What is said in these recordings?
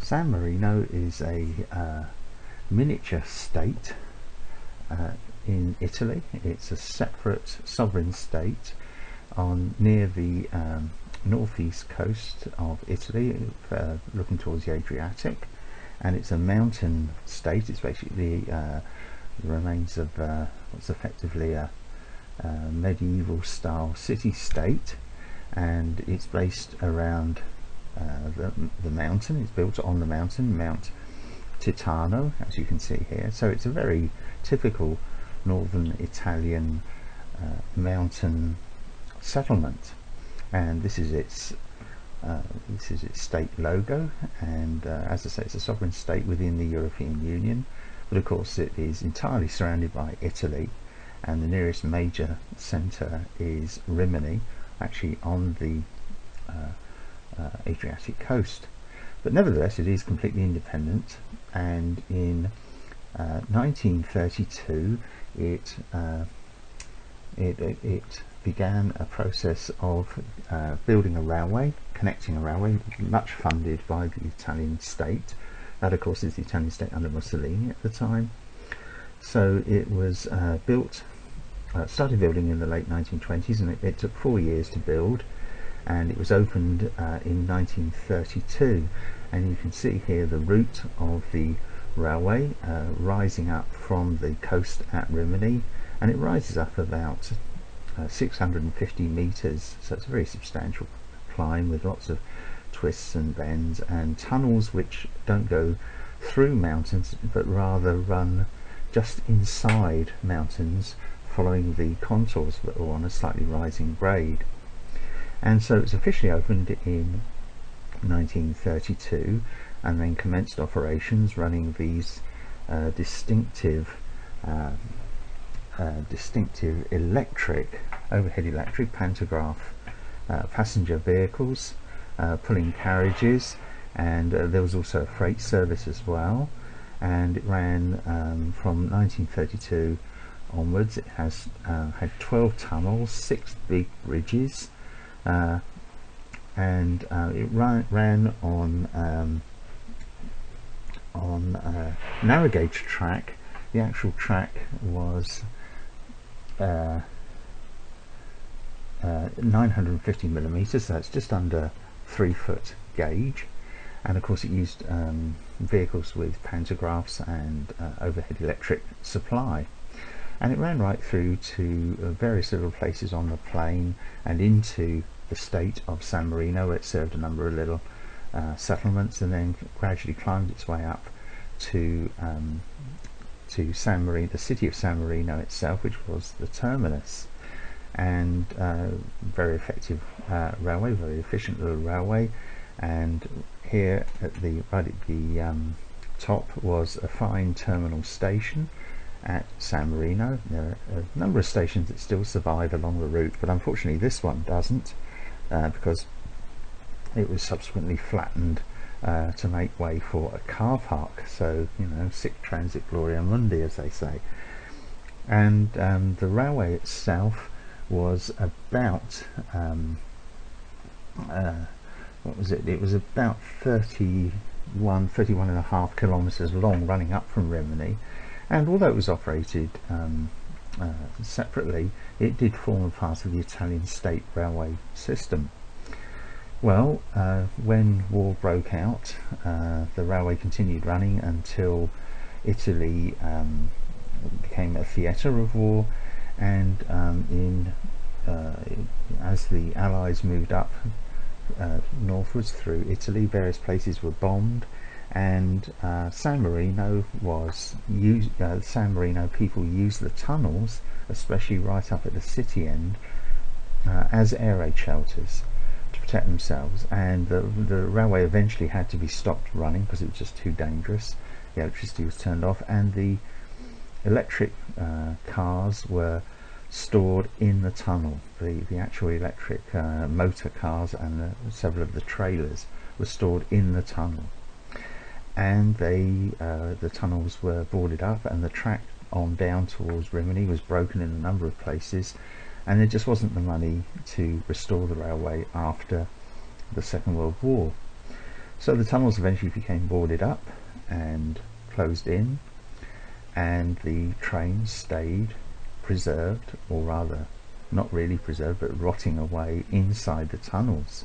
San Marino is a miniature state in Italy. It's a separate sovereign state near the northeast coast of Italy, looking towards the Adriatic, and it's a mountain state. It's basically the remains of what's effectively a medieval style city-state, and it's based around the mountain. It's built on the mountain, Mount Titano, as you can see here. So it's a very typical northern Italian mountain settlement, and this is its state logo. And as I say, it's a sovereign state within the European Union, but of course it is entirely surrounded by Italy, and the nearest major centre is Rimini, actually on the Adriatic coast. But nevertheless, it is completely independent, and in 1932 it began a process of building a railway, connecting a railway, much funded by the Italian state. That of course is the Italian state under Mussolini at the time. So it was started building in the late 1920s, and it took 4 years to build, and it was opened in 1932. And you can see here the route of the railway rising up from the coast at Rimini, and it rises up about 650 meters, so it's a very substantial climb with lots of twists and bends and tunnels which don't go through mountains but rather run just inside mountains, following the contours that are on a slightly rising grade. And so it's officially opened in 1932, and then commenced operations running these distinctive overhead electric pantograph passenger vehicles, pulling carriages, and there was also a freight service as well. And it ran from 1932 onwards. It has had 12 tunnels, 6 big bridges, and it ran on narrow gauge track. The actual track was 950 millimeters, so it's just under 3 foot gauge. And of course it used vehicles with pantographs and overhead electric supply. And it ran right through to various little places on the plain and into the state of San Marino, where it served a number of little settlements, and then gradually climbed its way up to San Marino, the city of San Marino itself, which was the terminus. And very effective railway, very efficient little railway. And here at the right at the top was a fine terminal station at San Marino. There are a number of stations that still survive along the route, but unfortunately this one doesn't, because it was subsequently flattened to make way for a car park. So, you know, sic transit gloria mundi, as they say. And the railway itself was about what was it? It was about 31 and a half kilometers long, running up from Rimini. And although it was operated separately, it did form a part of the Italian state railway system. Well, when war broke out, the railway continued running until Italy became a theatre of war, and as the Allies moved up northwards through Italy, various places were bombed, and San Marino was used. San Marino people used the tunnels, especially right up at the city end, as air raid shelters to protect themselves. And the railway eventually had to be stopped running because it was just too dangerous. The electricity was turned off, and the electric cars were stored in the tunnel. The actual electric motor cars and several of the trailers were stored in the tunnel, and the tunnels were boarded up, and the track on down towards Rimini was broken in a number of places, and there just wasn't the money to restore the railway after the Second World War. So the tunnels eventually became boarded up and closed in, and the trains stayed preserved, or rather not really preserved, but rotting away inside the tunnels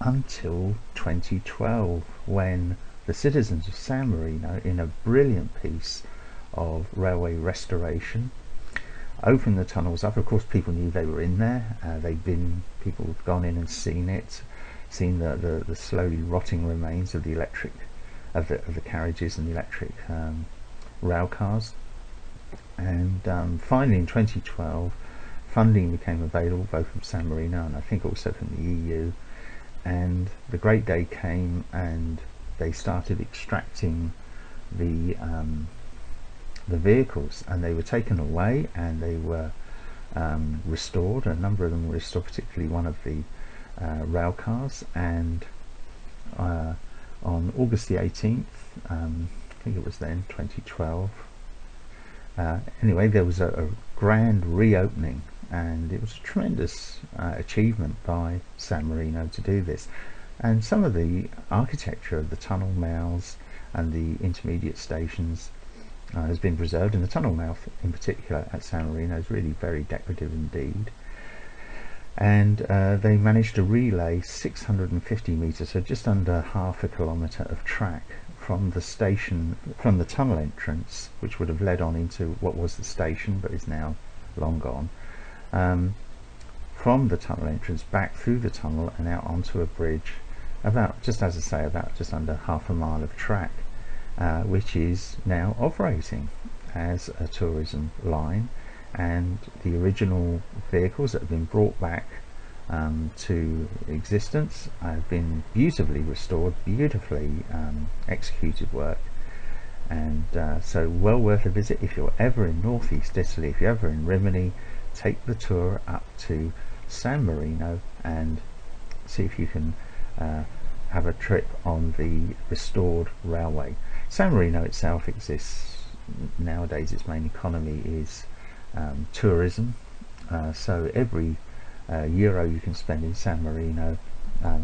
until 2012, when the citizens of San Marino, in a brilliant piece of railway restoration, opened the tunnels up. Of course, people knew they were in there. People had gone in and seen it, seen the slowly rotting remains of the the carriages and the electric rail cars. And finally, in 2012, funding became available both from San Marino and I think also from the EU. And the great day came, and they started extracting the vehicles, and they were taken away and they were restored. A number of them were restored, particularly one of the rail cars. And on August the 18th, I think it was then, 2012, anyway, there was a grand reopening, and it was a tremendous achievement by San Marino to do this. And some of the architecture of the tunnel mouths and the intermediate stations has been preserved, and the tunnel mouth in particular at San Marino is really very decorative indeed. And they managed to relay 650 metres, so just under half a kilometre of track from the station, from the tunnel entrance, which would have led on into what was the station but is now long gone, from the tunnel entrance back through the tunnel and out onto a bridge, about, just as I say, about just under half a mile of track, which is now operating as a tourism line. And the original vehicles that have been brought back to existence have been beautifully restored, beautifully executed work, and so well worth a visit. If you're ever in northeast Italy, if you're ever in Rimini, take the tour up to San Marino and see if you can have a trip on the restored railway. San Marino itself exists nowadays. Its main economy is tourism, so every euro you can spend in San Marino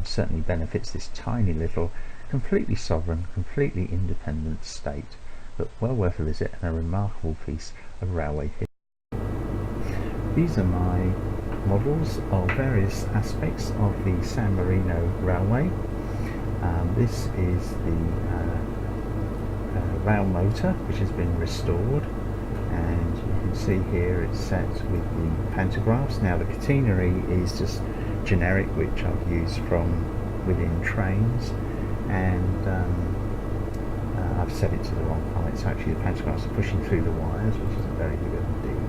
certainly benefits this tiny little, completely sovereign, completely independent state, but well worth a visit and a remarkable piece of railway history. These are my models of various aspects of the San Marino Railway. This is the rail motor, which has been restored, and you can see here it's set with the pantographs. Now the catenary is just generic, which I've used from within trains, and I've set it to the wrong height, so actually the pantographs are pushing through the wires, which isn't very good indeed.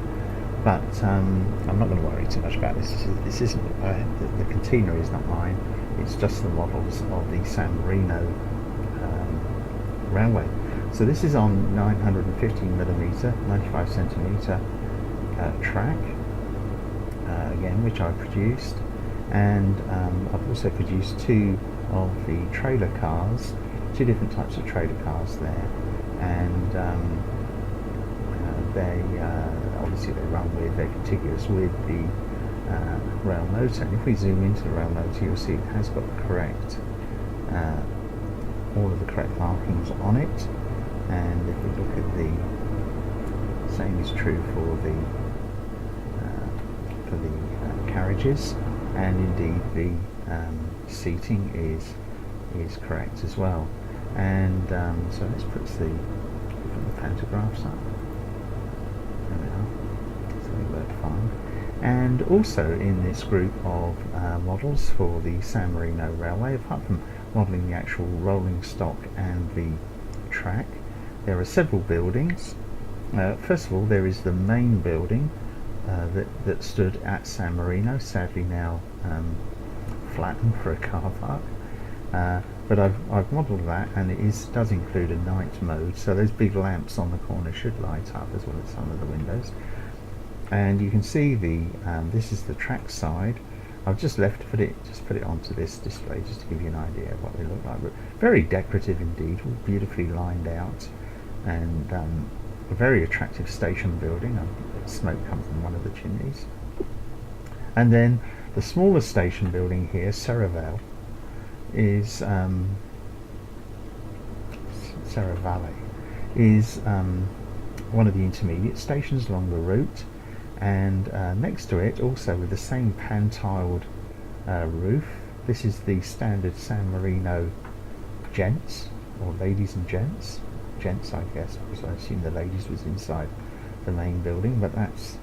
But I'm not going to worry too much about this. This isn't the catenary is not mine. It's just the models of the San Marino railway. So this is on 915mm, 95 centimetre track, again, which I produced, and I've also produced two of the trailer cars, two different types of trailer cars there, and they obviously they run with, they're contiguous with the rail motor. And if we zoom into the rail motor, you'll see it has got the correct, all of the correct markings on it. And if we look at the same is true for the carriages, and indeed the seating is correct as well. And so let's put the pantographs up. There we are. So they work fine. And also in this group of models for the San Marino Railway, apart from modelling the actual rolling stock and the track, there are several buildings. First of all, there is the main building that stood at San Marino, sadly now flattened for a car park. But I've modelled that, and it does include a night mode, so those big lamps on the corner should light up as well as some of the windows. And you can see this is the track side. I've just put it onto this display just to give you an idea of what they look like. But very decorative indeed, all beautifully lined out, and a very attractive station building. Smoke comes from one of the chimneys. And then the smaller station building here, Serraval, is Serravalle is one of the intermediate stations along the route, and next to it, also with the same pan-tiled roof, this is the standard San Marino gents, or ladies and gents. Gents, I guess, because I assume the ladies was inside the main building, but that's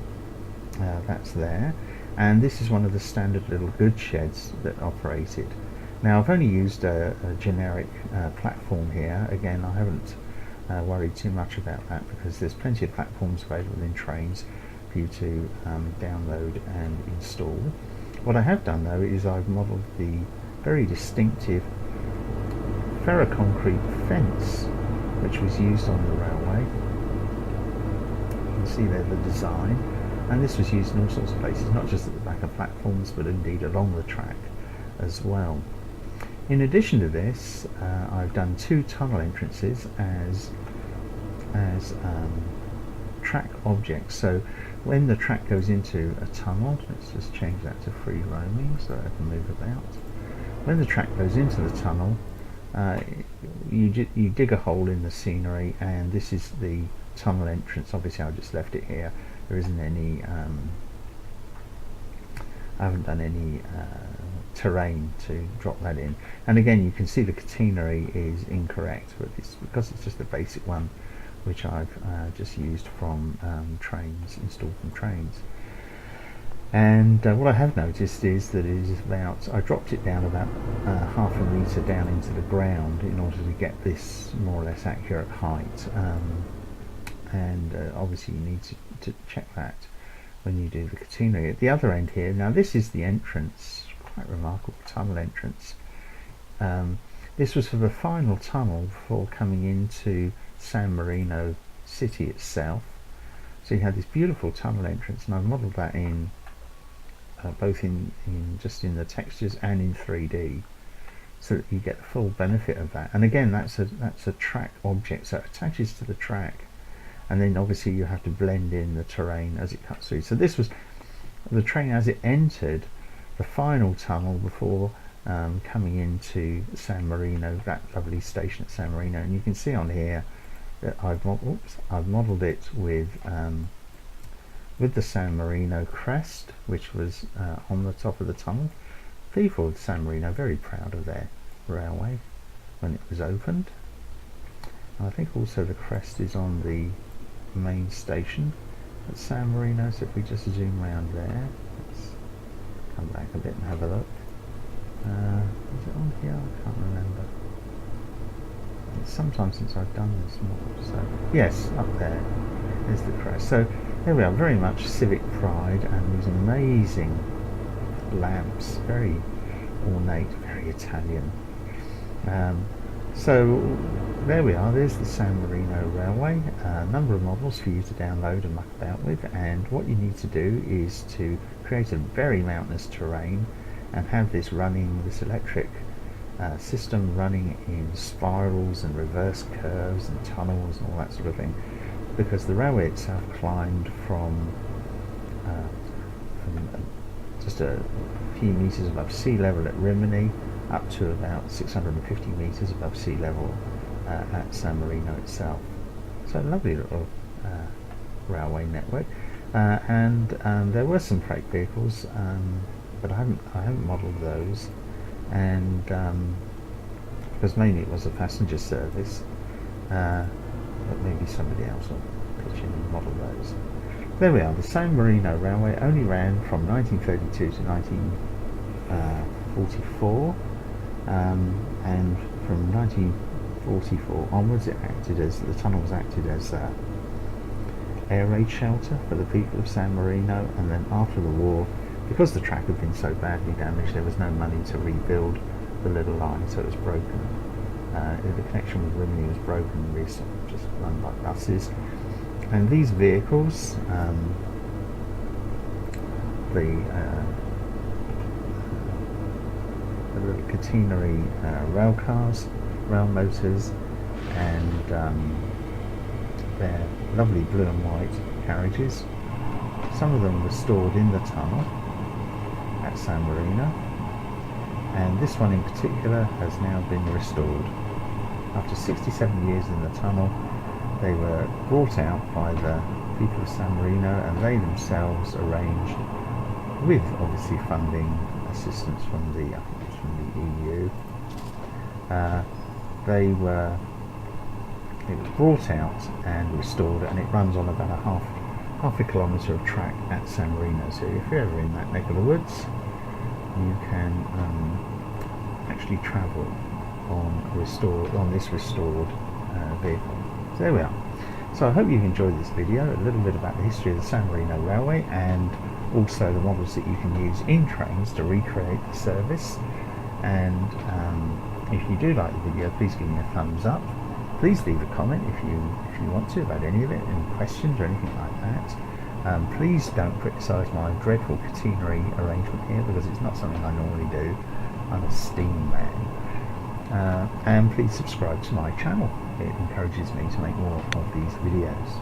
there. And this is one of the standard little goods sheds that operated. Now, I've only used a generic platform here. Again, I haven't worried too much about that, because there's plenty of platforms available in trains for you to download and install. What I have done, though, is I've modelled the very distinctive ferroconcrete fence which was used on the railway. You can see there the design, and this was used in all sorts of places, not just at the back of platforms, but indeed along the track as well. In addition to this, I've done 2 tunnel entrances as track objects. So when the track goes into a tunnel, let's just change that to free roaming so I can move about. When the track goes into the tunnel, you dig a hole in the scenery, and this is the tunnel entrance. Obviously, I just left it here. There isn't any I haven't done any terrain to drop that in. And again, you can see the catenary is incorrect, but it's because it's just a basic one which I've just used from trains, installed from trains. And what I have noticed is that it is about, I dropped it down about half a metre down into the ground in order to get this more or less accurate height. Obviously you need to check that when you do the catenary. At the other end here, now this is the entrance, quite remarkable tunnel entrance. This was for the final tunnel before coming into San Marino city itself. So you had this beautiful tunnel entrance, and I've modelled that in both in just in the textures and in 3D, so that you get the full benefit of that. And again, that's a track object, so it attaches to the track, and then obviously you have to blend in the terrain as it cuts through. So this was the train as it entered the final tunnel before coming into San Marino, that lovely station at San Marino. And you can see on here that I've modelled it with the San Marino crest, which was on the top of the tunnel. People of San Marino very proud of their railway when it was opened. And I think also the crest is on the main station at San Marino. So if we just zoom around there, let's come back a bit and have a look. Is it on here? I can't remember. It's some time since I've done this model. So yes, up there is the crest. So there we are, very much civic pride, and these amazing lamps, very ornate, very Italian. So there we are, there's the San Marino Railway, a number of models for you to download and muck about with. And what you need to do is to create a very mountainous terrain and have this electric system running in spirals and reverse curves and tunnels and all that sort of thing, because the railway itself climbed from just a few metres above sea level at Rimini up to about 650 metres above sea level at San Marino itself. So a lovely little railway network, and there were some freight vehicles, but I haven't modelled those, and because mainly it was a passenger service, but maybe somebody else will pitch in and model those. There we are, the San Marino Railway only ran from 1932 to 1944, and from 1944 onwards the tunnels acted as air raid shelter for the people of San Marino. And then after the war, because the track had been so badly damaged, there was no money to rebuild the little line, so it was broken. The connection with Rimini was broken, just run by buses. And these vehicles, the little catenary rail cars, rail motors, and their lovely blue and white carriages. Some of them were stored in the tunnel at San Marino, and this one in particular has now been restored. After 67 years in the tunnel, they were brought out by the people of San Marino, and they themselves arranged, with obviously funding assistance from the EU, it was brought out and restored, and it runs on about half a kilometre of track at San Marino. So if you're ever in that neck of the woods, you can actually travel on this restored vehicle. So there we are. So I hope you've enjoyed this video, a little bit about the history of the San Marino Railway, and also the models that you can use in trains to recreate the service. And if you do like the video, please give me a thumbs up. Please leave a comment if you want to about any of it, any questions or anything like that. Please don't criticise my dreadful catenary arrangement here, because it's not something I normally do. I'm a steam man. And please subscribe to my channel. It encourages me to make more of these videos.